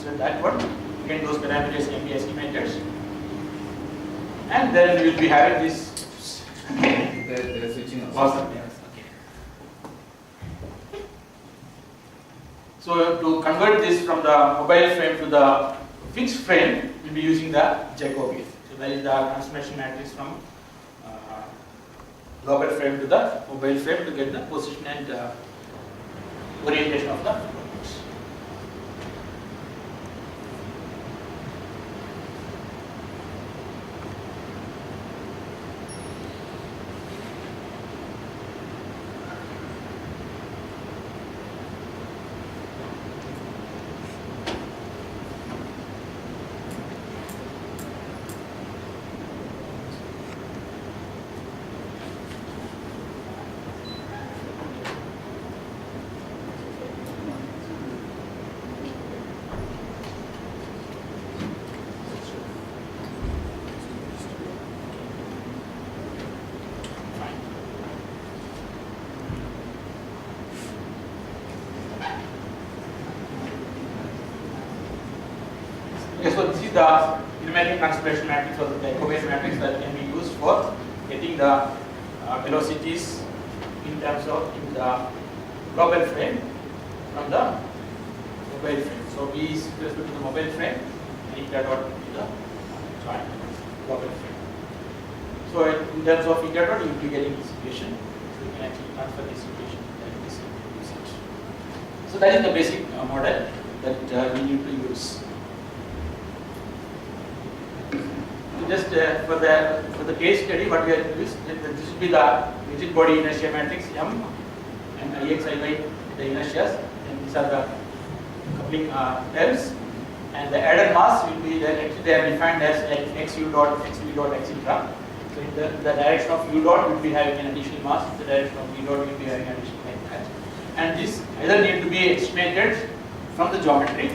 So that one, again those parameters can be estimated. And then we will be having this. They're switching off. Awesome. Yes. Okay. So to convert this from the mobile frame to the fixed frame, we'll be using the Jacobi. So that is the transformation matrix from global frame to the mobile frame to get the position and orientation of the robots. Okay, so this is the kinematic transformation matrix or the Jacobian matrix that can be used for getting the velocities in terms of in the global frame from the mobile frame. So V is with respect to the mobile frame and eta dot to the joint global frame. So in terms of eta dot, you will be getting this equation. So you can actually transfer this equation and this usage. So that is the basic model that we need to use. Just for the case study, what we are used, this will be the rigid body inertia matrix M and Ix, Iy, the inertias, and these are the coupling terms, and the added mass will be there. Actually, they are defined as like x u dot, x v dot, etc. So in the direction of u dot, will be having an additional mass. In the direction of v dot, will be having additional like that. And this either need to be estimated from the geometry,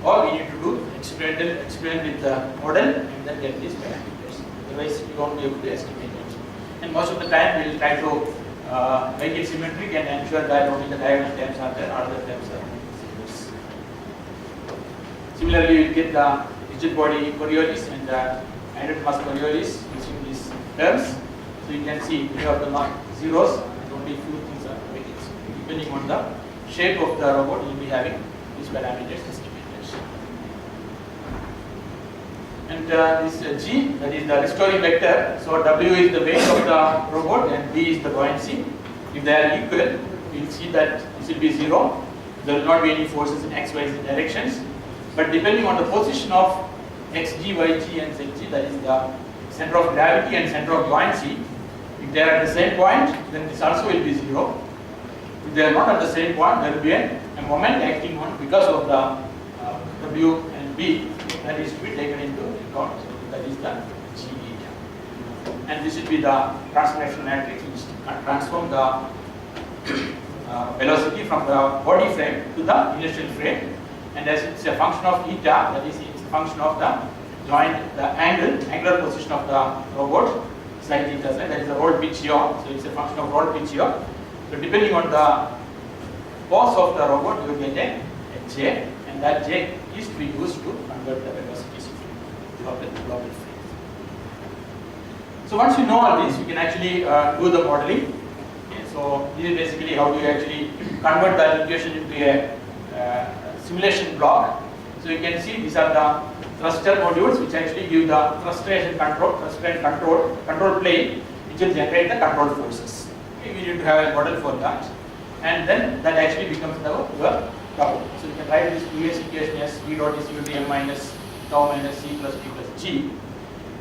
or we need to do experiment with the model and then get these parameters. Otherwise, you won't be able to estimate it. And most of the time, we will try to make it symmetric and ensure that only the diagonal terms are there, other terms are zeros. Similarly, we will get the rigid body Coriolis and the added mass Coriolis using these terms. So you can see we have the zeros, and only few things are weighted. Depending on the shape of the robot, you will be having these parameters estimated. And this G, that is the restoring vector. So W is the weight of the robot and V is the buoyancy. If they are equal, we will see that this will be 0. There will not be any forces in x, y, z directions. But depending on the position of xg, yg and zg, that is the center of gravity and center of buoyancy, if they are at the same point, then this also will be 0. If they are not at the same point, there will be a moment acting on because of the W and V. That is to be taken into account. So that is the G eta. And this will be the transformation matrix which transform the velocity from the body frame to the inertial frame. And as it's a function of eta, that is it's a function of the joint, the angular position of the robot, sine theta, that is the roll pitch here. So it's a function of roll pitch here. So depending on the pose of the robot, you will get a J, and that J is to be used to convert the velocities to global frame. So once you know all this, you can actually do the modeling. Okay, so this is basically how do you actually convert the equation into a simulation block. So you can see these are the thruster modules which actually give the thruster and control plane which will generate the control forces. Okay, we need to have a model for that, and then that actually becomes the tau. So you can write this previous equation as v dot is equal to m minus tau minus c plus t plus g,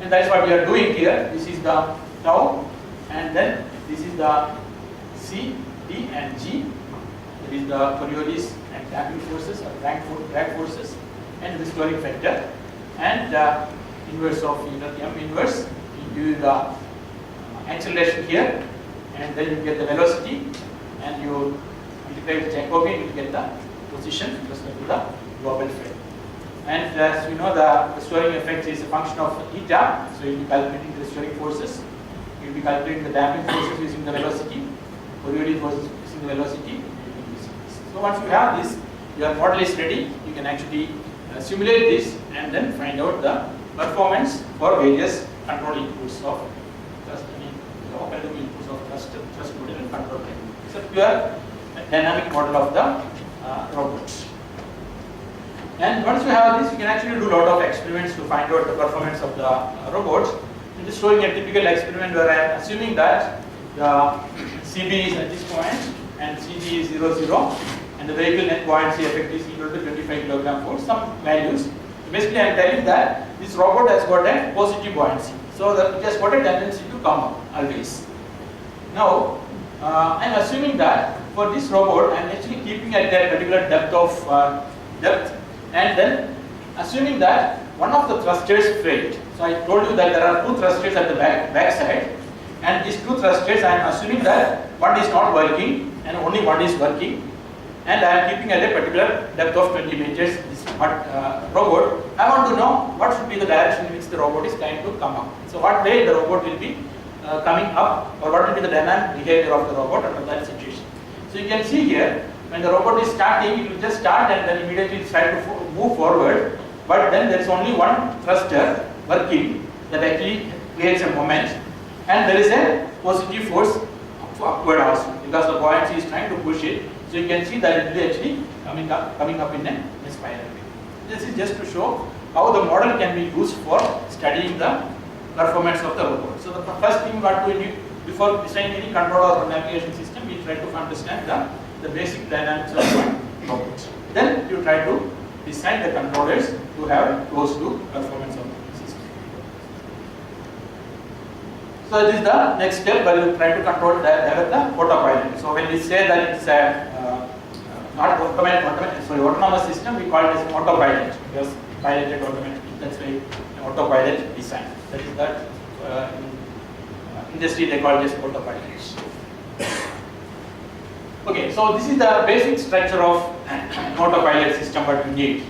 and that is what we are doing here. This is the tau, and then this is the c, d and g. That is the Coriolis and damping forces or drag forces and the restoring factor, and the inverse of m inverse. You do the acceleration here, and then you get the velocity, and you multiply with Jacobian, you get the position with respect to the global frame. And as we know, the restoring effect is a function of eta, so you will be calculating the restoring forces, you will be calculating the damping forces using the velocity, Coriolis forces using the velocity. So once you have this, your model is ready. You can actually simulate this and then find out the performance for various control inputs of thrust, the operative inputs of thrust model and control model. It's a pure dynamic model of the robots. And once you have this, you can actually do a lot of experiments to find out the performance of the robots. I'm just showing a typical experiment where I am assuming that the CB is at this point and CG is 0, 0, and the vehicle net buoyancy effect is equal to 25 kg force, some values. Basically, I am telling that this robot has got a positive buoyancy, so that it has got a tendency to come up always. Now, I am assuming that for this robot, I am actually keeping at a particular depth, and then assuming that one of the thrusters failed. So I told you that there are two thrusters at the back side, and these two thrusters I am assuming that one is not working and only one is working, and I am keeping at a particular depth of 20 meters this robot. I want to know what should be the direction in which the robot is trying to come up. So what way the robot will be coming up, or what will be the dynamic behavior of the robot under that situation. So you can see here, when the robot is starting, it will just start and then immediately try to move forward, but then there is only one thruster working that actually creates a moment, and there is a positive force upward also because the buoyancy is trying to push it. So you can see that it will be actually coming up in a spiral way. This is just to show how the model can be used for studying the performance of the robot. So the first thing we want to do before designing any control or navigation system, we try to understand the basic dynamics of one robot. Then you try to design the controllers to have close to performance of the system. So this is the next step where you try to control the autopilot. So when we say that it's a not autonomous system, we call it as autopilot because piloted automatically. That's why autopilot design. That is that in industry they call it as autopilot. Okay, so this is the basic structure of an autopilot system what you need.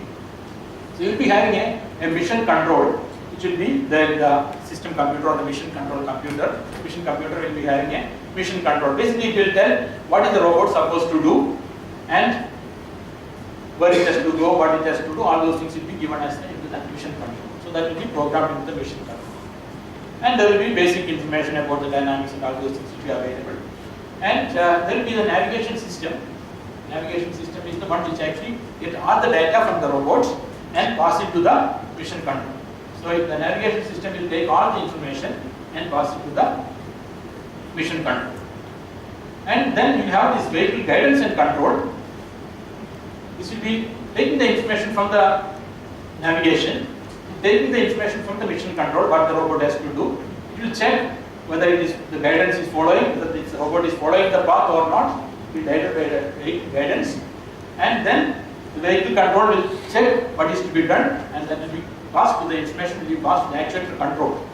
So you will be having a mission control, which will be the system computer or the mission control computer. Mission computer will be having a mission control. Basically, it will tell what is the robot supposed to do and where it has to go, what it has to do. All those things will be given as into the mission control. So that will be programmed into the mission control. And there will be basic information about the dynamics and all those things will be available. And there will be the navigation system. Navigation system is the one which actually get all the data from the robots and pass it to the mission control. So the navigation system will take all the information and pass it to the mission control. And then you have this vehicle guidance and control. This will be taking the information from the navigation, taking the information from the mission control, what the robot has to do. It will check whether it is the guidance is following, whether the robot is following the path or not. It will guided by the guidance, and then the vehicle control will check what is to be done, and then will be passed to the information will be passed to the actuator control.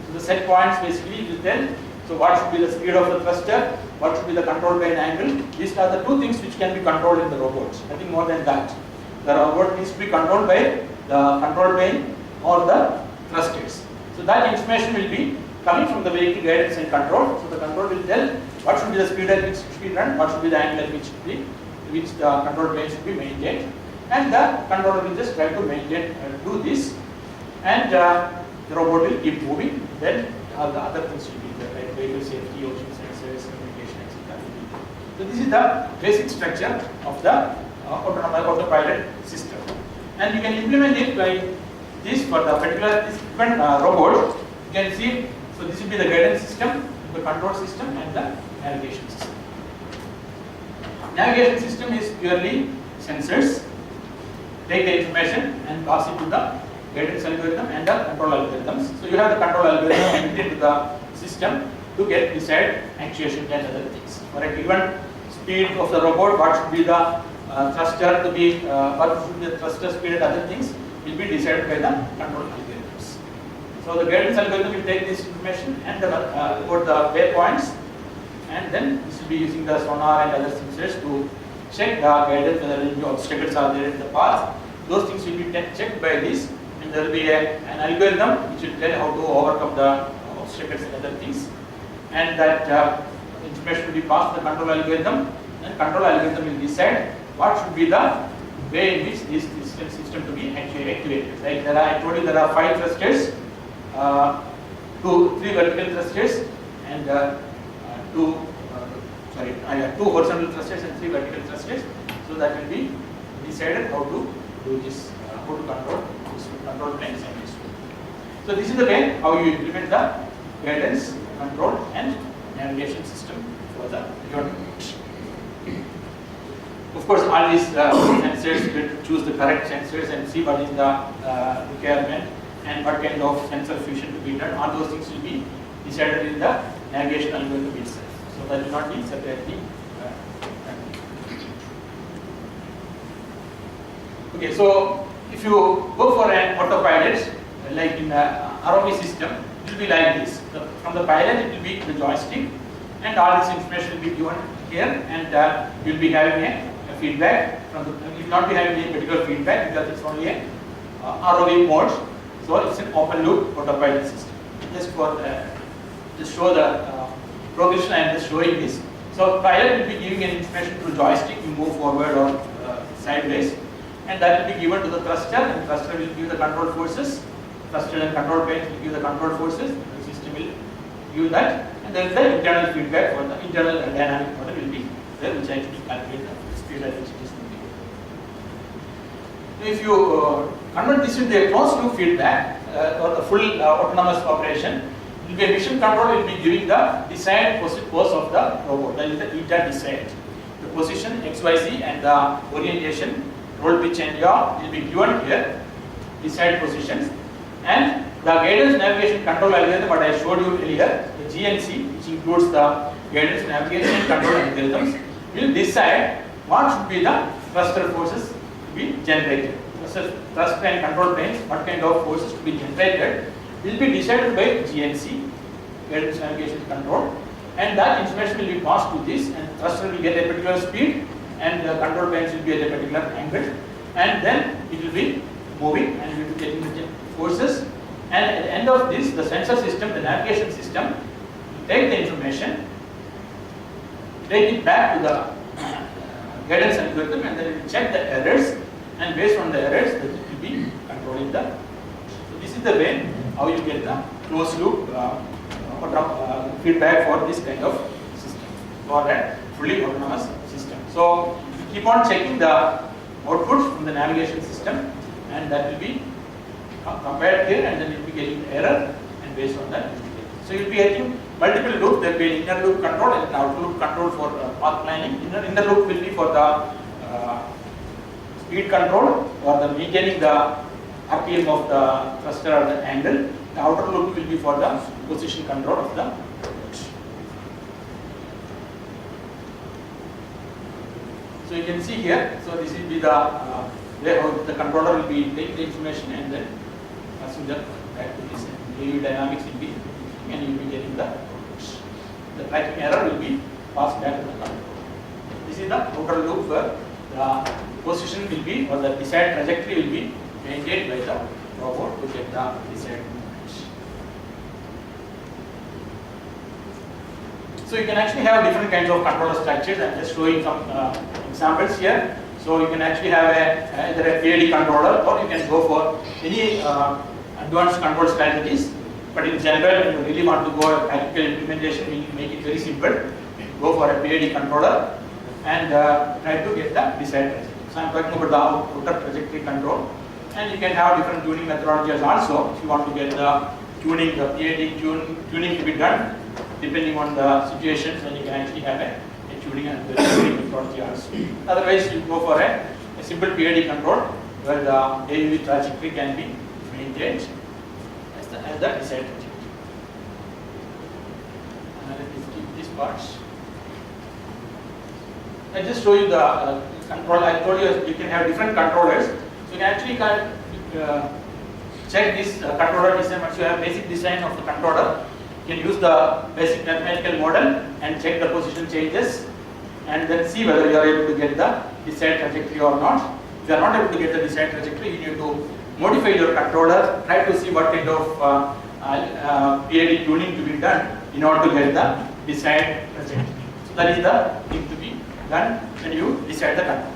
So the set points basically will tell. So what should be the speed of the thruster, what should be the control plane angle. These are the two things which can be controlled in the robots. Nothing more than that. The robot needs to be controlled by the control plane or the thrusters. So that information will be coming from the vehicle guidance and control. So the control will tell what should be the speed at which it should be run, what should be the angle at which the control plane should be maintained, and the controller will just try to maintain do this, and the robot will keep moving. Then all the other things will be there, like vehicle safety, ocean sensors, communication, etc. So this is the basic structure of the autopilot system, and you can implement it by this for the particular different robot. You can see. So this will be the guidance system, the control system, and the navigation system. Navigation system is purely sensors. Take the information and pass it to the guidance algorithm and the control algorithms. So you have the control algorithm built into the system to decide actuation and other things. For a given speed of the robot, what should be the thruster to be, what should be the thruster speed and other things will be decided by the control algorithms. So the guidance algorithm will take this information and report the waypoints, and then this will be using the sonar and other sensors to check the guidance, whether any obstacles are there in the path. Those things will be checked by this, and there will be an algorithm which will tell how to overcome the obstacles and other things, and that information will be passed to the control algorithm, and control algorithm will decide what should be the way in which this navigation system to be activated. Like I told you there are 5 thrusters, 3 vertical thrusters, and 2 horizontal thrusters and 3 vertical thrusters. So that will be decided how to do this, how to control planes and this. So this is the way how you implement the guidance, control, and navigation system for the unit. Of course, all these sensors will choose the correct sensors and see what is the requirement and what kind of sensor fusion to be done. All those things will be decided in the navigation algorithm itself. So that will not be separately done. Okay, so if you go for an autopilot, like in the ROV system, it will be like this. From the pilot, it will be the joystick, and all this information will be given here, and you will be having a feedback. You will not be having any particular feedback because it's only a ROV mode. So it's an open loop autopilot system. Just for just show the progression, I am just showing this. So pilot will be giving an information to the joystick, you move forward or sideways, and that will be given to the thruster, and thruster will give the control forces. Thruster and control planes will give the control forces. The system will give that, and then the internal feedback for the internal dynamic model will be there, which actually calculate the speed at which it is moving. So if you convert this into a closed loop feedback or the full autonomous operation, it will be a mission control will be giving the desired pose of the robot, that is the eta desired. The position XYZ and the orientation, roll pitch and yaw will be given here, desired positions, and the guidance navigation control algorithm what I showed you earlier, the GNC, which includes the guidance navigation and control algorithms, will decide what should be the thruster forces to be generated. Thrust and control planes, what kind of forces to be generated will be decided by GNC, guidance navigation control, and that information will be passed to this, and thruster will get a particular speed, and the control planes will be at a particular angle, and then it will be moving and we will be getting the forces, and at the end of this, the sensor system, the navigation system, will take the information, take it back to the guidance algorithm, and then it will check the errors, and based on the errors, it will be controlling the. So this is the way how you get the closed loop feedback for this kind of system, for a fully autonomous system. So you keep on checking the outputs from the navigation system, and that will be compared here, and then you will be getting the error, and based on that, so you will be getting multiple loops. There will be an inner loop control and an outer loop control for path planning. Inner loop will be for the speed control or the maintaining the RPM of the thruster or the angle. The outer loop will be for the position control of the robot. So you can see here, so this will be the way how the controller will be taking the information and then passing that back to this. AU dynamics will be, and you will be getting the tracking error will be passed back to the controller. This is the outer loop where the position will be, or the desired trajectory will be maintained by the robot to get the desired movement. So you can actually have different kinds of controller structures. I am just showing some examples here. So you can actually have either a PID controller, or you can go for any advanced control strategies. But in general, if you really want to go a practical implementation, we make it very simple. Go for a PID controller and try to get the desired trajectory. So I am talking about the outer trajectory control, and you can have different tuning methodologies also. If you want to get the tuning, the PID tuning to be done depending on the situations, then you can actually have a tuning and the tuning methodology also. Otherwise, you go for a simple PID control where the AUV trajectory can be maintained as the desired trajectory. Let me skip these parts. I just show you the control. I told you you can have different controllers. So you can actually check this controller design. Once you have basic design of the controller, you can use the basic mathematical model and check the position changes, and then see whether you are able to get the desired trajectory or not. If you are not able to get the desired trajectory, you need to modify your controller, try to see what kind of PID tuning to be done in order to get the desired trajectory. So that is the thing to be done when you decide the control.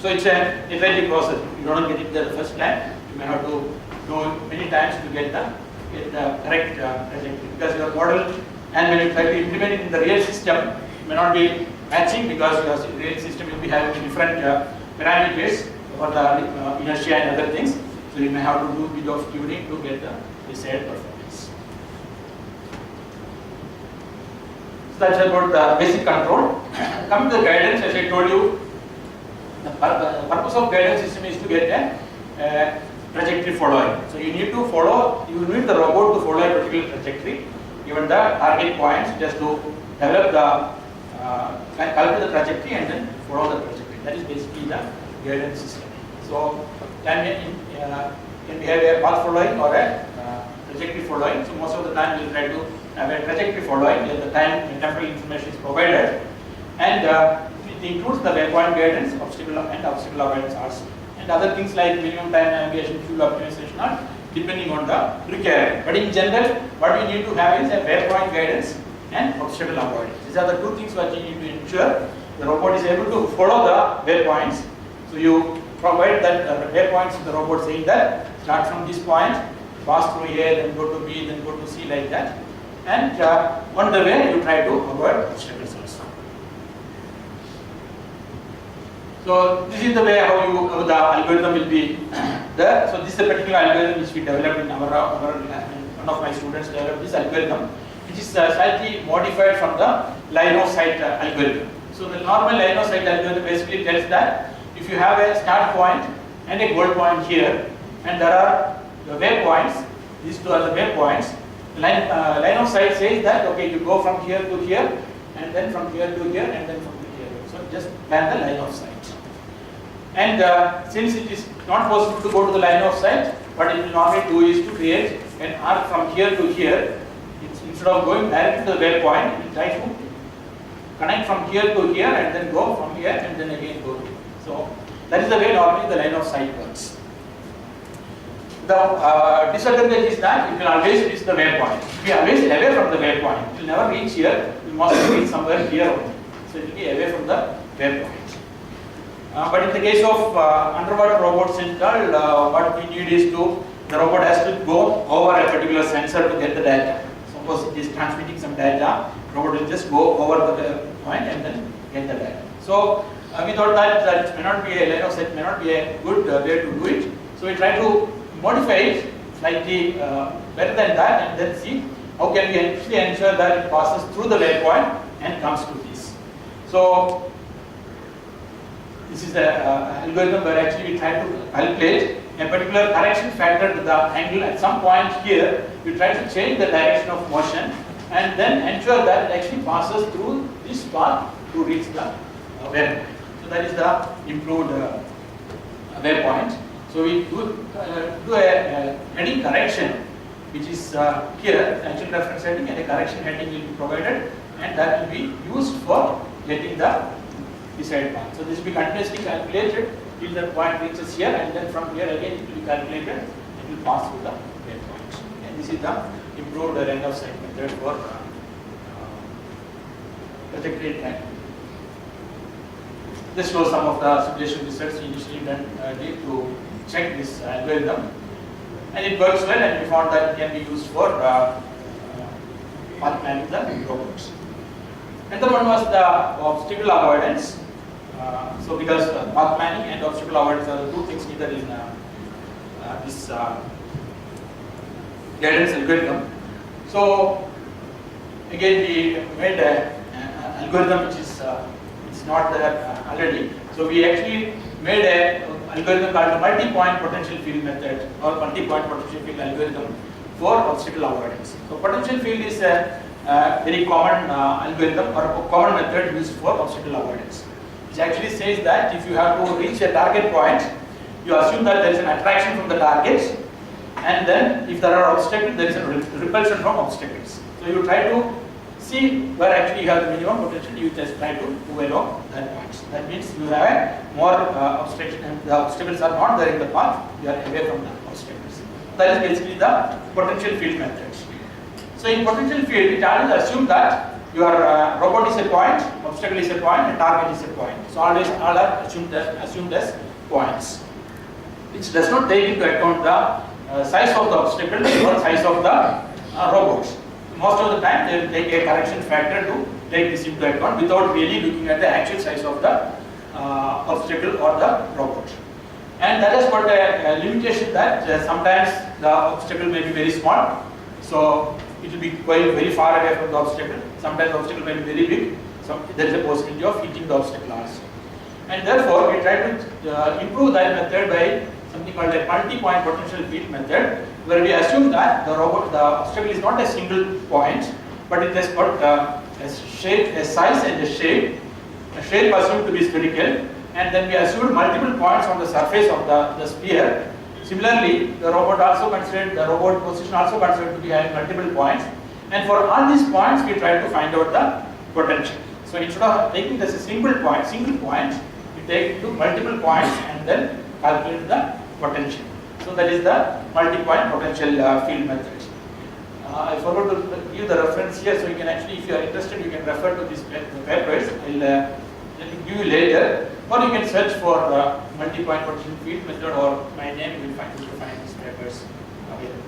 So it's an iterative process. You don't get it there the first time. You may have to do many times to get the correct trajectory, because your model, and when you try to implement it in the real system, it may not be matching, because your real system will be having different parameters for the inertia and other things. So you may have to do a bit of tuning to get the desired performance. So that's about the basic control. Coming to the guidance, as I told you, the purpose of guidance system is to get a trajectory following. So you need to follow, you need the robot to follow a particular trajectory, given the target points, just to develop the calculate the trajectory and then follow the trajectory. That is basically the guidance system. So can we have a path following or a trajectory following? So most of the time we will try to have a trajectory following, where the time and temporal information is provided, and it includes the waypoint guidance, obstacle avoidance also, and other things like minimum time navigation, fuel optimization, are depending on the requirement. But in general, what we need to have is a waypoint guidance and obstacle avoidance. These are the two things which you need to ensure the robot is able to follow the waypoints. So you provide that waypoints to the robot, saying that start from this point, pass through A, then go to B, then go to C, like that. And on the way, you try to avoid obstacles also. So this is the way how the algorithm will be there. So this is a particular algorithm which we developed in one of my students developed this algorithm, which is slightly modified from the line of sight algorithm. So the normal line of sight algorithm basically tells that if you have a start point and a goal point here, and there are the waypoints, these two are the waypoints. Line of sight says that okay, you go from here to here, and then from here to here, and then from here. So just plan the line of sight. And since it is not possible to go to the line of sight, what it will normally do is to create an arc from here to here. Instead of going directly to the waypoint, it will try to connect from here to here, and then go from here, and then again go to here. So that is the way normally the line of sight works. The disadvantage is that it will always reach the waypoint. If we are always away from the waypoint, it will never reach here. We must reach somewhere here only. So it will be away from the waypoint. But in the case of underwater robots and all, what we need is the robot has to go over a particular sensor to get the data. Suppose it is transmitting some data, robot will just go over the point and then get the data. So we thought that may not be a line of sight, may not be a good way to do it. So we try to modify it slightly better than that, and then see how can we actually ensure that it passes through the waypoint and comes to this. So this is the algorithm where actually we try to calculate a particular correction factor to the angle at some point here. We try to change the direction of motion and then ensure that it actually passes through this path to reach the waypoint. So that is the improved waypoint. So we do a heading correction, which is here, actual reference heading, and a correction heading will be provided, and that will be used for getting the desired path. So this will be continuously calculated till the point reaches here, and then from here again it will be calculated, it will pass through the waypoint. And this is the improved line of sight method for trajectory tracking. This shows some of the simulation research initially done to check this algorithm, and it works well, and we found that it can be used for path planning the robots. Another one was the obstacle avoidance. So because path planning and obstacle avoidance are the two things needed in this guidance algorithm. So again we made an algorithm which is not there already. So we actually made an algorithm called the multi-point potential field method, or multi-point potential field algorithm for obstacle avoidance. So potential field is a very common algorithm or a common method used for obstacle avoidance. It actually says that if you have to reach a target point, you assume that there is an attraction from the target, and then if there are obstacles, there is a repulsion from obstacles. So you try to see where actually you have the minimum potential, you just try to move along that point. That means you have a more obstruction, and the obstacles are not there in the path, you are away from the obstacles. That is basically the potential field method. So in potential field, it always assumes that your robot is a point, obstacle is a point, and target is a point. So always all are assumed as points, which does not take into account the size of the obstacle or size of the robots. Most of the time they will take a correction factor to take this into account without really looking at the actual size of the obstacle or the robot. And that has got a limitation that sometimes the obstacle may be very small, so it will be quite very far away from the obstacle. Sometimes the obstacle may be very big, so there is a possibility of hitting the obstacle also. And therefore, we try to improve that method by something called a multi-point potential field method, where we assume that the obstacle is not a single point, but it has got a shape, a size and a shape. A shape assumed to be spherical, and then we assume multiple points on the surface of the sphere. Similarly, the robot position also considered to be having multiple points, and for all these points we try to find out the potential. So instead of taking it as a single point, we take it to multiple points and then calculate the potential. So that is the multi-point potential field method. I forgot to give the reference here, so you can actually, if you are interested, you can refer to these papers. Let me give you later, or you can search for multi-point potential field method or my name. You will find these papers available.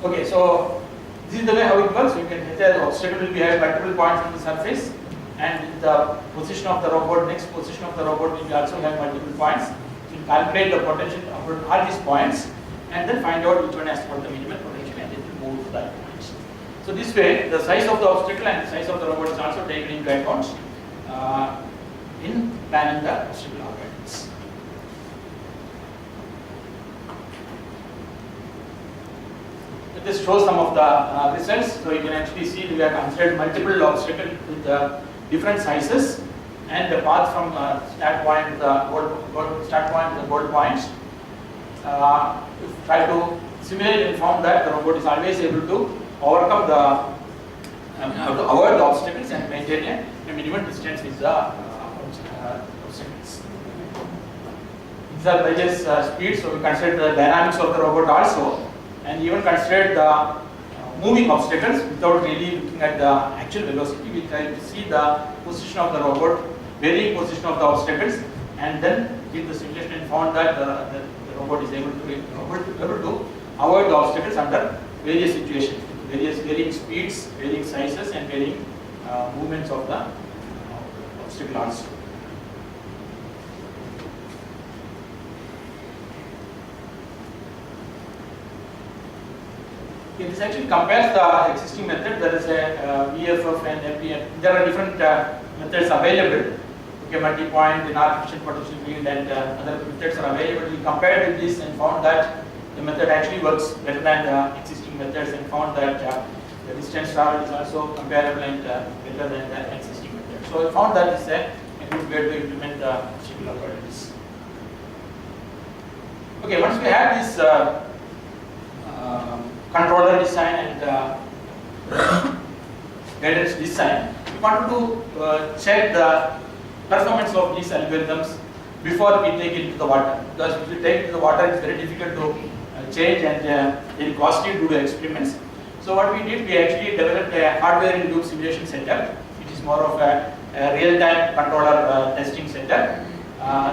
Okay, so this is the way how it works. You can the obstacle will be having multiple points on the surface, and the position of the robot, next position of the robot will be also have multiple points. So you calculate the potential of all these points, and then find out which one has got the minimum potential, and then move to that point. So this way, the size of the obstacle and the size of the robot is also taken into account in planning the obstacle algorithms. Let us show some of the results. So you can actually see we have considered multiple obstacles with different sizes, and the path from start point to the goal point. Try to simulate and found that the robot is always able to overcome avoid the obstacles and maintain a minimum distance with the obstacles. These are various speeds, so we consider the dynamics of the robot also, and even consider the moving obstacles without really looking at the actual velocity. We try to see the position of the robot, varying position of the obstacles, and then did the simulation and found that the robot is able to avoid the obstacles under various situations, varying speeds, varying sizes, and varying movements of the obstacle also. Okay, this actually compares the existing method. There is a VFF and MPM. There are different methods available. Okay, multi-point, non-efficient potential field, and other methods are available. We compared with this and found that the method actually works better than the existing methods, and found that the distance traveled is also comparable and better than the existing method. So we found that is a good way to implement the obstacle algorithms. Okay, once we have this controller design and guidance design, we wanted to check the performance of these algorithms before we take it into the water. Because if you take it to the water, it's very difficult to change and very costly to do experiments. So what we did, we actually developed a hardware-in-loop simulation setup, which is more of a real-time controller testing setup.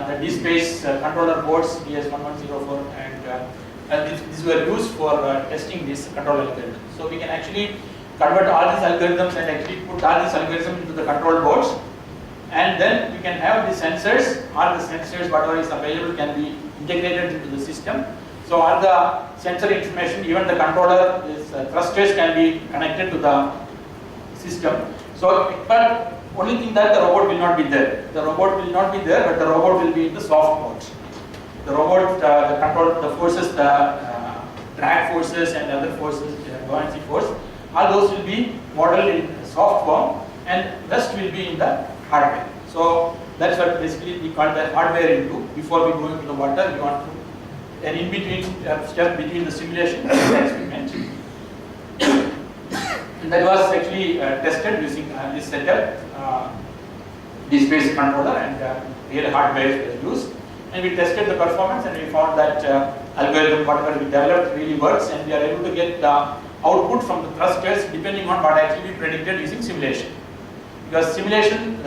The D-Space controller boards, DS1104, and these were used for testing this control algorithm. So we can actually convert all these algorithms and actually put all these algorithms into the control boards, and then we can have the sensors. All the sensors, whatever is available, can be integrated into the system. So all the sensor information, even the controller, thrusters can be connected to the system. So, but only thing that the robot will not be there. The robot will not be there, but the robot will be in the soft mode. The robot, the control, the forces, the drag forces and other forces, buoyancy force, all those will be modeled in soft form, and rest will be in the hardware. So that's what basically we call the hardware into. Before we go into the water, we want to an in-between step between the simulation and the experiment. And that was actually tested using this setup, D-Space controller, and real hardware was used. And we tested the performance, and we found that algorithm, whatever we developed, really works, and we are able to get the output from the thrusters depending on what actually we predicted using simulation. Because simulation,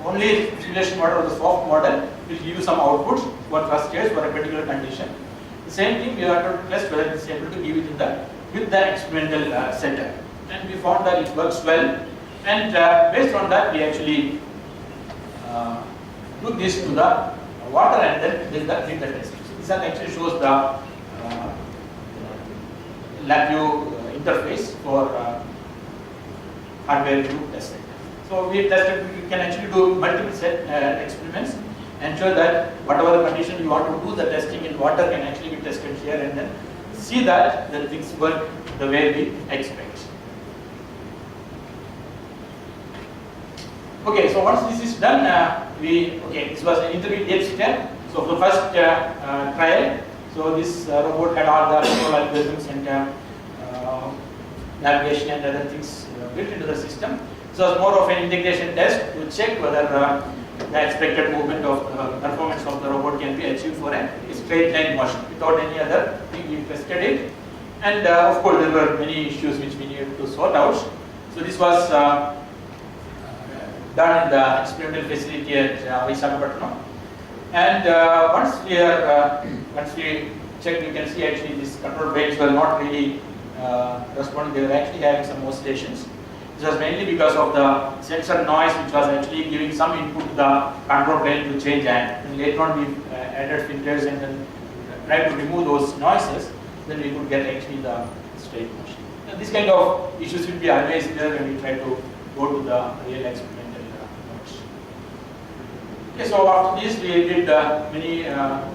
only simulation model or the soft model will give you some outputs for thrusters for a particular condition. The same thing we have to test whether it is able to give it with the experimental setup. And we found that it works well. And based on that, we actually took this to the water and then did the testing. So this actually shows the LabVIEW interface for hardware view testing. So we tested, we can actually do multiple experiments, ensure that whatever condition you want to do the testing in water can actually be tested here, and then see that the things work the way we expect. Okay, so once this is done, this was an intermediate step. So for the first trial, so this robot had all the control algorithms and navigation and other things built into the system. So it was more of an integration test to check whether the expected movement of performance of the robot can be achieved for a straight line motion without any other thing. We tested it, and of course there were many issues which we needed to sort out. So this was done in the experimental facility at Visakhapatnam. And once we checked, you can see actually these control planes were not really responding. They were actually having some oscillations. This was mainly because of the sensor noise, which was actually giving some input to the control plane to change angle. And later on, we added filters and then tried to remove those noises. Then we could get actually the straight motion. And this kind of issues will be always there when we try to go to the real experimental modes. Okay, so after this, we did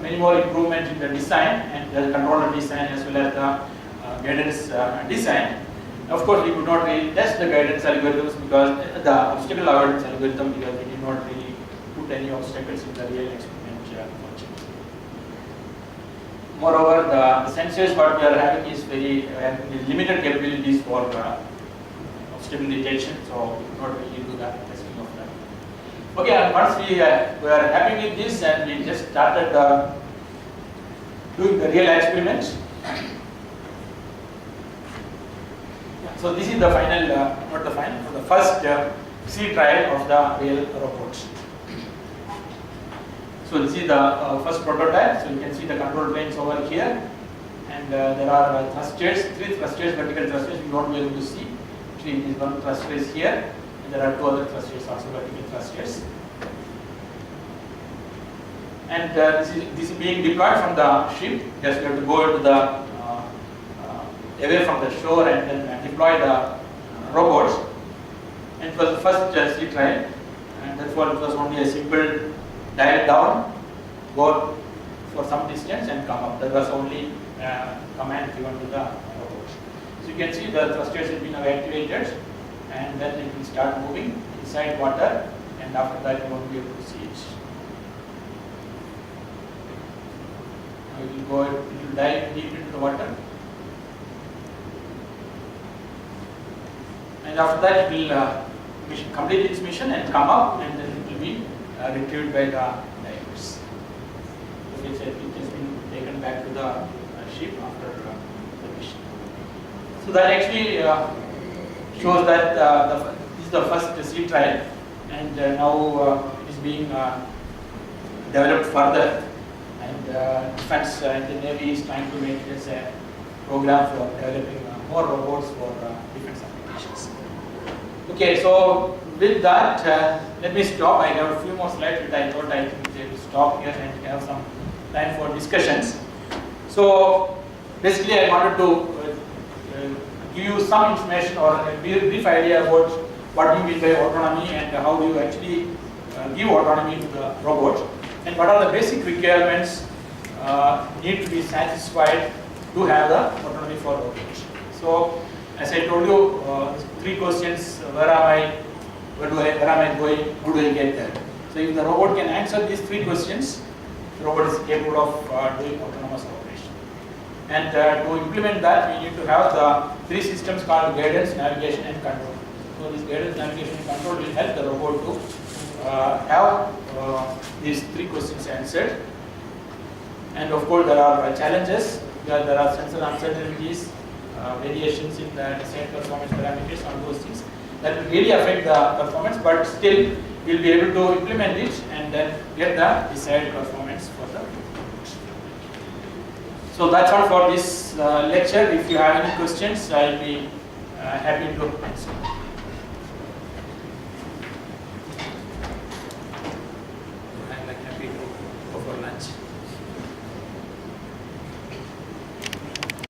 many more improvements in the design and the controller design as well as the guidance design. Of course, we could not really test the guidance algorithms because the obstacle avoidance algorithm, because we did not really put any obstacles in the real experiment function. Moreover, the sensors what we are having is very limited capabilities for obstacle detection, so we could not really do the testing of that. Okay, and once we were happy with this, and we just started doing the real experiments. So this is the final, not the final, for the first sea trial of the real robots. So this is the first prototype. So you can see the control planes over here, and there are thrusters, 3 thrusters, vertical thrusters. You won't be able to see. Actually, this one thruster is here, and there are 2 other thrusters, also vertical thrusters. And this is being deployed from the ship. Just we have to go to the away from the shore and then deploy the robots. And it was the first sea trial, and therefore it was only a simple dive down, go for some distance and come up. That was only command given to the robots. So you can see the thrusters will be now activated, and then it will start moving inside water, and after that you won't be able to see it. Now it will dive deep into the water. And after that, it will complete its mission and come up, and then it will be retrieved by the divers. So it has been taken back to the ship after the mission. So that actually shows that this is the first sea trial, and now it is being developed further. And Defense and the Navy is trying to make this a program for developing more robots for defense applications. Okay, so with that, let me stop. I have a few more slides, but I thought I will stop here and have some time for discussions. So basically, I wanted to give you some information or a brief idea about what do you mean by autonomy and how do you actually give autonomy to the robot, and what are the basic requirements need to be satisfied to have the autonomy for robots. So as I told you, 3 questions: where am I, where am I going, how do I get there? So if the robot can answer these 3 questions, the robot is capable of doing autonomous operation. And to implement that, we need to have the 3 systems called guidance, navigation and control. So this guidance, navigation and control will help the robot to have these 3 questions answered. And of course there are challenges, there are sensor uncertainties, variations in the desired performance parameters, all those things that will really affect the performance, but still we'll be able to implement it and then get the desired performance for the robot. So that's all for this lecture. If you have any questions, I'll be happy to answer.